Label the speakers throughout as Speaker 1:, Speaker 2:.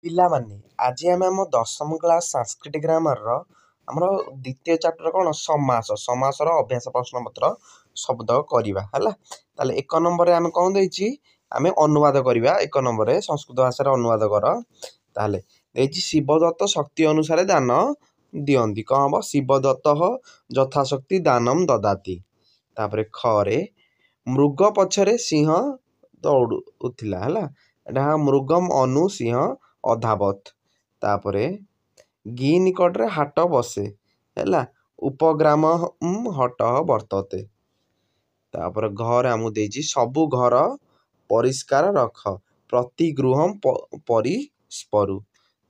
Speaker 1: ପିଲାମାନେ ଆଜି ଆମେ ଆମ 10ମ କ୍ଲାସ୍ ସାଂସ୍କ୍ରିଟ ଗ୍ରାମାରର ଆମର ଦ୍ୱିତୀୟ ଚାପ୍ଟର କ'ଣ ସମାସର ଅଭ୍ୟାସ ପ୍ରଶ୍ନପତ୍ର ଶବ୍ଦ କରିବା ହେଲା। ତାହେଲେ 1 ନମ୍ବରରେ ଆମେ କ'ଣ ଦେଇଛି, ଆମେ ଅନୁବାଦ କରିବା। 1 ନମ୍ବରରେ ସଂସ୍କୃତ ଭାଷାରେ ଅନୁବାଦ କର। ତାହେଲେ ଦେଇଛି ଶିବଦତ୍ତ ଶକ୍ତି ଅନୁସାରେ ଦାନ ଦିଅନ୍ତି। କ'ଣ ହେବ? ଶିବଦତ୍ତଃ ଯଥାଶକ୍ତି ଦାନମ୍ ଦଦାତି। ତାପରେ ଖରେ ମୃଗ ପଛରେ ସିଂହ ଦୌଡ଼ୁଥିଲା ହେଲା। ଏଇଟା ମୃଗମ୍ ଅନୁ ସିଂହ ଅଧାବତ। ତାପରେ ଗି ନିକଟରେ ହାଟ ବସେ ହେଲା। ଉପଗ୍ରାମ ହଟ ବର୍ତ୍ତତେ। ତାପରେ ଘରେ ଆମକୁ ଦେଇଛି ସବୁ ଘର ପରିଷ୍କାର ରଖ ପ୍ରତି ଗୃହମ୍ ପରିସ୍ପରୁ।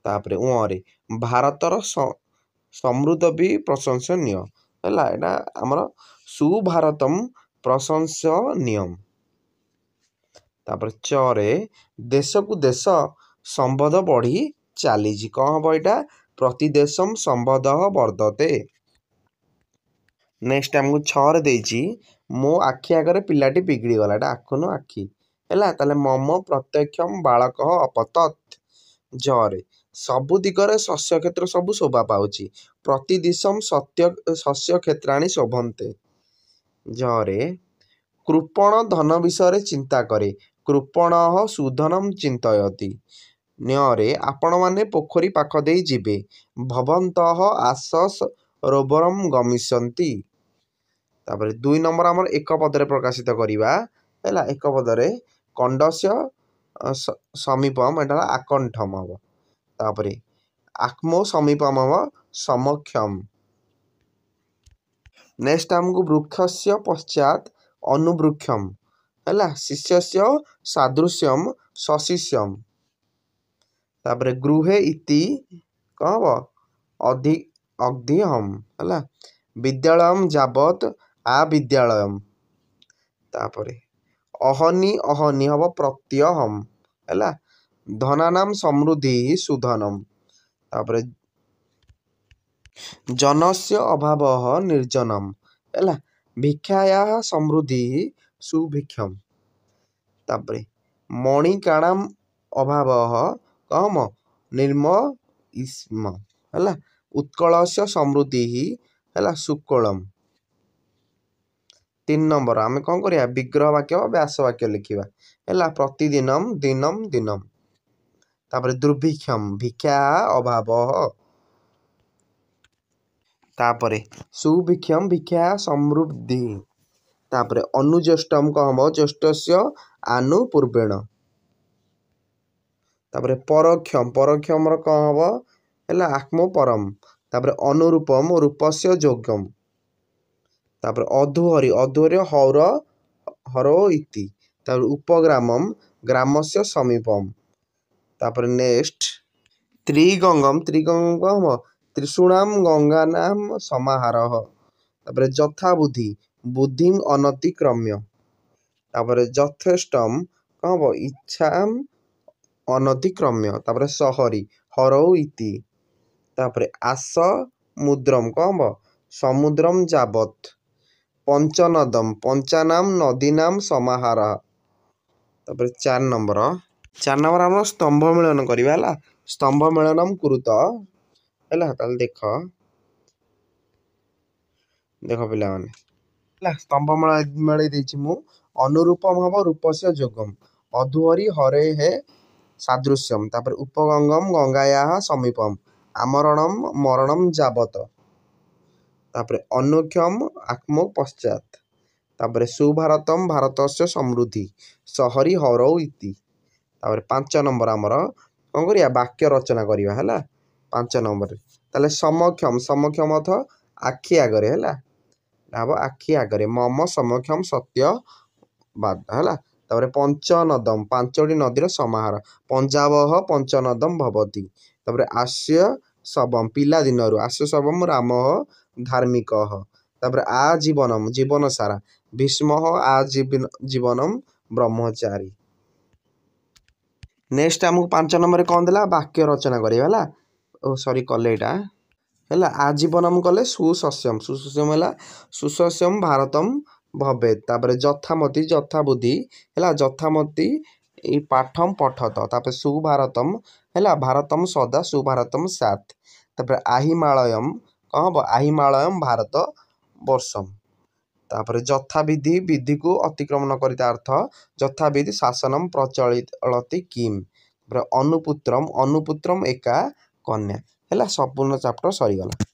Speaker 1: ତାପରେ ଉଁରେ ଭାରତର ସମୃଦ୍ଧ ବି ପ୍ରଶଂସନୀୟ ହେଲା। ଏଇଟା ଆମର ସୁଭାରତମ୍ ପ୍ରଶଂସନୀୟମ୍। ତାପରେ ଚରେ ଦେଶକୁ ଦେଶ ସମ୍ବଦ ବଢ଼ି ଚାଲିଛି। କ'ଣ ହେବ ଏଇଟା? ପ୍ରତି ଦେଶମ୍ ସମ୍ବଦଃ ବର୍ଦ୍ଧତେ। ନେକ୍ସଟ ଆମକୁ 6ରେ ଦେଇଛି ମୋ ଆଖି ଆଗରେ ପିଲାଟି ବିଗିଡ଼ିଗଲା। ଏଇଟା ଆଖୁନ ଆଖି ହେଲା। ତାହେଲେ ମମ ପ୍ରତ୍ୟକ୍ଷମ୍ ବାଳକଃ ଅପତତ୍। ଜରେ ସବୁ ଦିଗରେ ଶସ୍ୟ କ୍ଷେତ୍ର ସବୁ ଶୋଭା ପାଉଛି। ପ୍ରତି ଦିଶମ୍ ଶସ୍ୟ କ୍ଷେତ୍ରାଣୀ ଶୋଭନ୍ତେ। ଜରେ କୃପଣ ଧନ ବିଷୟରେ ଚିନ୍ତା କରେ କୃପଣଃ ସୁଧନମ୍ ଚିନ୍ତୟତି। ନ୍ୟରେ ଆପଣମାନେ ପୋଖରୀ ପାଖ ଦେଇ ଯିବେ ଭବନ୍ତଃ ଆସ ରୋବରମ୍ ଗମିଷ୍ୟନ୍ତି। ତାପରେ 2 ନମ୍ବର ଆମର ଏକ ପଦରେ ପ୍ରକାଶିତ କରିବା ହେଲା। ଏକ ପଦରେ କଣ୍ଡସ୍ୟ ସମୀପମ୍, ଏଟା ଆକଣ୍ଠମ ହେବ। ତାପରେ ଆକ୍ମୋ ସମୀପମ ହେବ ସମକ୍ଷମ୍। ନେକ୍ସଟ ଆମକୁ ବୃକ୍ଷସ୍ୟ ପଶ୍ଚାତ୍ ଅନୁବୃକ୍ଷମ୍ ହେଲା। ଶିଷ୍ୟସ୍ୟ ସାଦୃଶ୍ୟମ୍ ସଶିଷ୍ୟମ୍। ତାପରେ ଗୃହେ ଇତି କ'ଣ ହେବ? ଅଗ୍ଧିହମ୍ ହେଲା। ବିଦ୍ୟାଳୟମ୍ ଯାବତ୍ ଆବିଦ୍ୟାଳୟମ୍। ତାପରେ ଅହନି ଅହନି ହେବ ପ୍ରତ୍ୟହମ୍ ହେଲା। ଧନାନାମ୍ ସମୃଦ୍ଧି ସୁଧନମ୍। ତାପରେ ଜନସ୍ୟ ଅଭାବଃ ନିର୍ଜନମ୍ ହେଲା। ଭିକ୍ଷାୟାଃ ସମୃଦ୍ଧି ସୁଭିକ୍ଷମ୍। ତାପରେ ମଣିକାଣାମ୍ ଅଭାବଃ କମ ନିର୍ମଇଷ୍ମ ହେଲା। ଉତ୍କଳସ୍ୟ ସମୃଦ୍ଧି ହେଲା ସୁକୋଳମ୍। 3 ନମ୍ବର ଆମେ କ'ଣ କରିବା? ବିଗ୍ରହ ବାକ୍ୟ ବ୍ୟାସ ବାକ୍ୟ ଲେଖିବା ହେଲା। ପ୍ରତିଦିନମ୍ ଦିନମ୍ ଦିନମ୍। ତାପରେ ଦୁର୍ଭିକ୍ଷମ୍ ଭିକ୍ଷା ଅଭାବଃ। ତାପରେ ସୁଭିକ୍ଷମ୍ ଭିକ୍ଷା ସମୃଦ୍ଧି। ତାପରେ ଅନୁଜ୍ୟେଷ୍ଠମ୍ କ'ଣ ହେବ? ଜ୍ୟେଷ୍ଠସ୍ୟ ଆନୁପୂର୍ବେଣ। ତାପରେ ପରୋକ୍ଷମର କ'ଣ ହେବ? ହେଲା ଆକ୍ମୋ ପରମ୍। ତାପରେ ଅନୁରୂପମ୍ ରୂପସ୍ୟ ଯୋଗମ୍। ତାପରେ ଅଧୁହରି ହରୋ ଇତି। ତାପରେ ଉପଗ୍ରାମମ୍ ଗ୍ରାମସ୍ୟ ସମୀପମ୍। ତାପରେ ନେକ୍ସଟ ତ୍ରିଗଙ୍ଗମ୍ କ'ଣ ହେବ? ତ୍ରିଶୂଣାମ୍ ଗଙ୍ଗାନାମ୍ ସମାହାରଃ। ତାପରେ ଯଥା ବୁଦ୍ଧିମ୍ ଅନତିକ୍ରମ୍ୟ। ତାପରେ ଯଥେଷ୍ଟମ୍ କ'ଣ ହେବ? ଇଚ୍ଛାମ୍ ଅନତିକ୍ରମ୍ୟ। ତାପରେ ସହରି ହରୌ ଇତି। ତାପରେ ଆସମୁଦ୍ରମ୍ କ'ଣ ହେବ? ସମୁଦ୍ରମ୍ ଯାବତ୍। ପଞ୍ଚନଦମ୍ ପଞ୍ଚାନାମ୍ ନଦୀନାମ୍ ସମାହାରଃ। ତାପରେ 4 ନମ୍ବର ଆମର ସ୍ତମ୍ଭ ମିଳନ କରିବା ହେଲା। ସ୍ତମ୍ଭ ମିଳନମ୍ କୁରୁତ ହେଲା। ତାହେଲେ ଦେଖ ପିଲାମାନେ ହେଲା। ସ୍ତମ୍ଭ ମେଳେଇ ଦେଇଛି ମୁଁ। ଅନୁରୂପମ ହେବ ରୂପସ୍ୟ ଯୋଗମ୍। ଅଧୁହରି ହରେ ହେ ସାଦୃଶ୍ୟମ୍। ତାପରେ ଉପଗଙ୍ଗମ୍ ଗଙ୍ଗାୟାଃ ସମୀପମ୍। ଆମରଣମ୍ ମରଣମ୍ ଯାବତ। ତାପରେ ଅନୁକ୍ଷମ୍ ଆକ୍ମୋ ପଶ୍ଚାତ୍। ତାପରେ ସୁଭାରତମ୍ ଭାରତସ୍ୟ ସମୃଦ୍ଧି ସହରି ହରୌ ଇତି। ତାପରେ 5 ନମ୍ବର ଆମର କ'ଣ କରିବା? ବାକ୍ୟ ରଚନା କରିବା ହେଲା। 5 ନମ୍ବରରେ ତାହେଲେ ସମକ୍ଷମ ଅର୍ଥ ଆଖି ଆଗରେ ହେଲା। ହେବ ଆଖି ଆଗରେ ମମ ସମକ୍ଷମ୍ ସତ୍ୟବାଦ ହେଲା। ତାପରେ ପଞ୍ଚନଦମ୍ 5ଟି ନଦୀର ସମାହାର। ପଞ୍ଜାବଃ ପଞ୍ଚନଦମ୍ ଭବତି। ତାପରେ ଆସ୍ୟ ଶବମ୍ ପିଲା ଦିନରୁ ଆସ୍ୟ ଶବମ୍ ରାମଃ ଧାର୍ମିକଃ। ତାପରେ ଆଜୀବନମ୍ ଜୀବନ ସାରା। ଭୀଷ୍ମଃ ଆଜୀବନମ୍ ବ୍ରହ୍ମଚାରୀ। ନେକ୍ସଟ ଆମକୁ 5 ନମ୍ବରରେ କ'ଣ ଦେଲା? ବାକ୍ୟ ରଚନା କରିବା ହେଲା। କଲେ ଏଇଟା ହେଲା। ଆଜୀବନମ୍ କଲେ ସୁଶସ୍ୟମ୍ ହେଲା। ସୁଶସ୍ୟମ୍ ଭାରତମ୍ ଭବେତ୍। ତାପରେ ଯଥାମତି ଯଥା ବୁଦ୍ଧି ହେଲା। ଯଥାମତି ପାଠମ୍ ପଠତ। ତାପରେ ସୁଭାରତମ୍ है भारतम सदा सुभारतम सात तापर आहिमालयम कौन हम आहिमालयम भारत वर्षम तापर जथाविधि विधि को अतिक्रमण करिता अर्थ जथाविधि शासनम प्रचलित किम अनुपुत्रम अनुपुत्रम एका कन्या है संपूर्ण चैप्टर सरीगला।